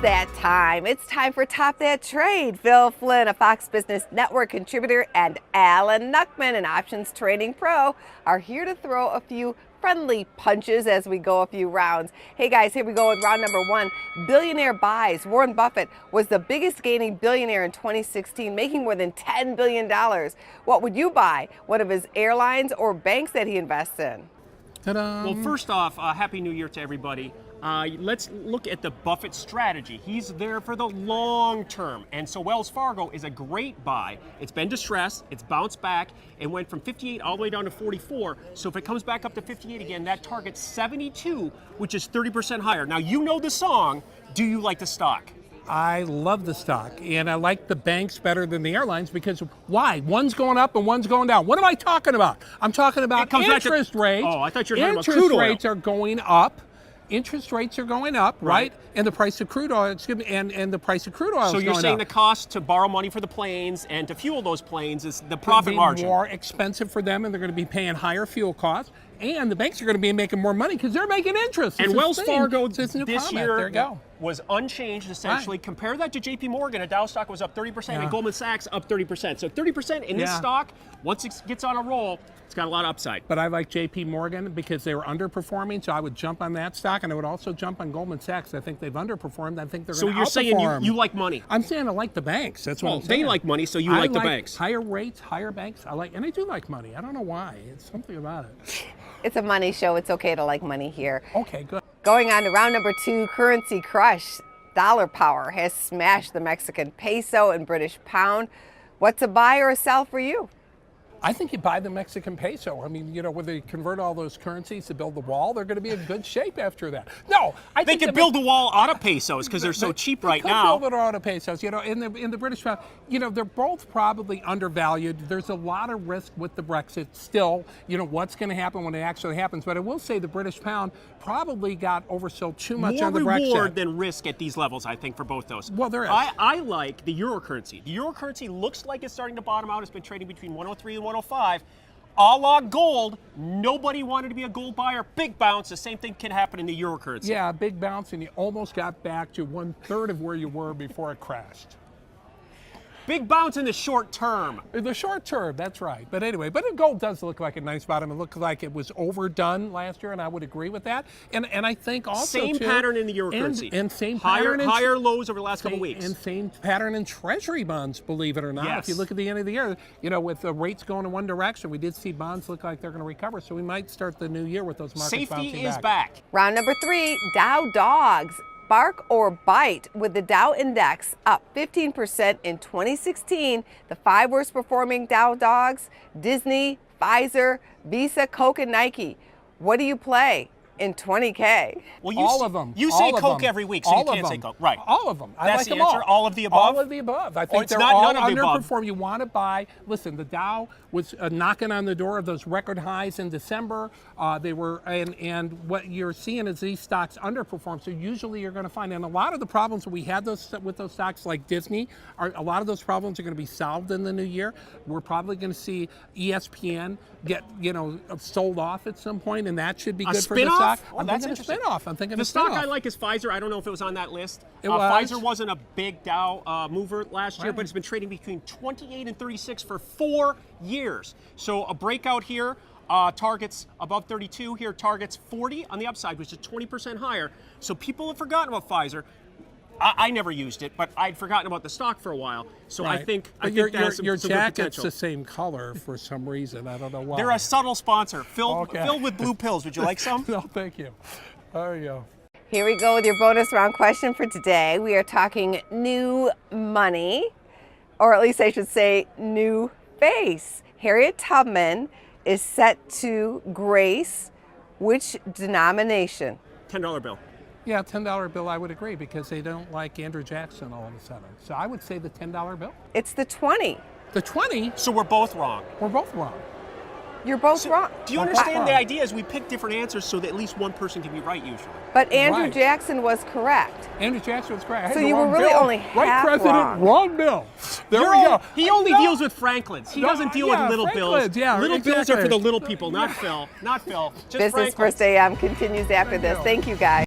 that time. It's time for Top That Trade. Phil Flynn, a Fox Business Network contributor, and Alan Nuckman, an options trading pro, are here to throw a few friendly punches as we go a few rounds. Hey guys, here we go with round number one. Billionaire buys. Warren Buffett was the biggest gaining billionaire in 2016, making more than $10 billion. What would you buy? One of his airlines or banks that he invests in? Ta-da. Well, first off, Happy New Year to everybody. Let's look at the Buffett strategy. He's there for the long term. And so Wells Fargo is a great buy. It's been distressed, it's bounced back, and went from 58 all the way down to 44. So if it comes back up to 58 again, that target's 72, which is 30% higher. Now, you know the song. Do you like the stock? I love the stock, and I like the banks better than the airlines because why? One's going up and one's going down. What am I talking about? I'm talking about interest rates. Oh, I thought you were talking about crude oil. Interest rates are going up. Interest rates are going up, right? And the price of crude oil, and the price of crude oil is going up. So you're saying the cost to borrow money for the planes and to fuel those planes is the profit margin. More expensive for them, and they're going to be paying higher fuel costs. And the banks are going to be making more money because they're making interest. And Wells Fargo this year was unchanged, essentially. Right. Compare that to JP Morgan. A Dow stock was up 30%, and Goldman Sachs up 30%. So 30% in this stock, once it gets on a roll, it's got a lot of upside. But I like JP Morgan because they were underperforming, so I would jump on that stock, and I would also jump on Goldman Sachs. I think they've underperformed. I think they're going to outperform. So you're saying you like money? I'm saying I like the banks. That's what I'm saying. They like money, so you like the banks. Higher rates, higher banks. And I do like money. I don't know why. It's something about it. It's a money show. It's okay to like money here. Okay, good. Going on to round number two, currency crush. Dollar power has smashed the Mexican peso and British pound. What's a buy or a sell for you? I think you buy the Mexican peso. I mean, when they convert all those currencies to build the wall, they're going to be in good shape after that. No, I think they can build the wall out of pesos because they're so cheap right now. Build it out of pesos. In the British pound, they're both probably undervalued. There's a lot of risk with the Brexit still. What's going to happen when it actually happens? But I will say the British pound probably got oversold too much on the Brexit. More reward than risk at these levels, I think, for both those. Well, there is. I like the euro currency. The euro currency looks like it's starting to bottom out. It's been trading between 103 and 105. A la gold, nobody wanted to be a gold buyer. Big bounce, the same thing can happen in the euro currency. Yeah, big bounce, and you almost got back to 1/3 of where you were before it crashed. Big bounce in the short term. In the short term, that's right. But anyway, gold does look like a nice bottom. It looked like it was overdone last year, and I would agree with that. And I think also same pattern in the euro currency. And same pattern higher lows over the last couple weeks. And same pattern in Treasury bonds, believe it or not. Yes. If you look at the end of the year, with the rates going in one direction, we did see bonds look like they're going to recover. So we might start the new year with those markets bouncing back. Safety is back. Round number three, Dow Dogs. Bark or bite, with the Dow Index up 15% in 2016. The 5 worst performing Dow Dogs: Disney, Pfizer, Visa, Coke, and Nike. What do you play in 20K? Well, all of them. You say Coke every week, so you can't say Coke. Right. All of them. That's like the them answer. All of the above? All of the above. I think they're all underperform. You want to buy. Listen, the Dow was knocking on the door of those record highs in December. They were, and what you're seeing is these stocks underperform. So usually you're going to find, and a lot of the problems we had with those stocks like Disney, a lot of those problems are going to be solved in the new year. We're probably going to see ESPN get sold off at some point, and that should be good for the stock. I'm thinking a spin-off. The stock I like is Pfizer. I don't know if it was on that list. It was. Pfizer wasn't a big Dow mover last year, but it's been trading between 28 and 36 for 4 years. So a breakout here. Targets above 32 here. Targets 40 on the upside, which is 20% higher. So people have forgotten about Pfizer. I never used it, but I'd forgotten about the stock for a while. So I think that has some your good jacket's potential. the same color for some reason. I don't know why. They're a subtle sponsor, filled with blue pills. Would you like some? No, thank you. There you go. Here we go with your bonus round question for today. We are talking new money, or at least I should say new face. Harriet Tubman is set to grace which denomination? $10 bill. Yeah, $10 bill, I would agree, because they don't like Andrew Jackson all of a sudden. So I would say the $10 bill. It's the 20. The 20? So we're both wrong. We're both wrong. You're both wrong. Do you understand the idea is we pick different answers so that at least one person can be right usually? But Andrew Jackson was correct. Andrew Jackson was correct. So you were really only half president, wrong bill. There we go. He only deals with Franklins. He doesn't deal with little bills. Yeah, little bills are for the little people, not Phil. Not Phil. Just Business Franklins. First AM continues after this. Thank you, guys.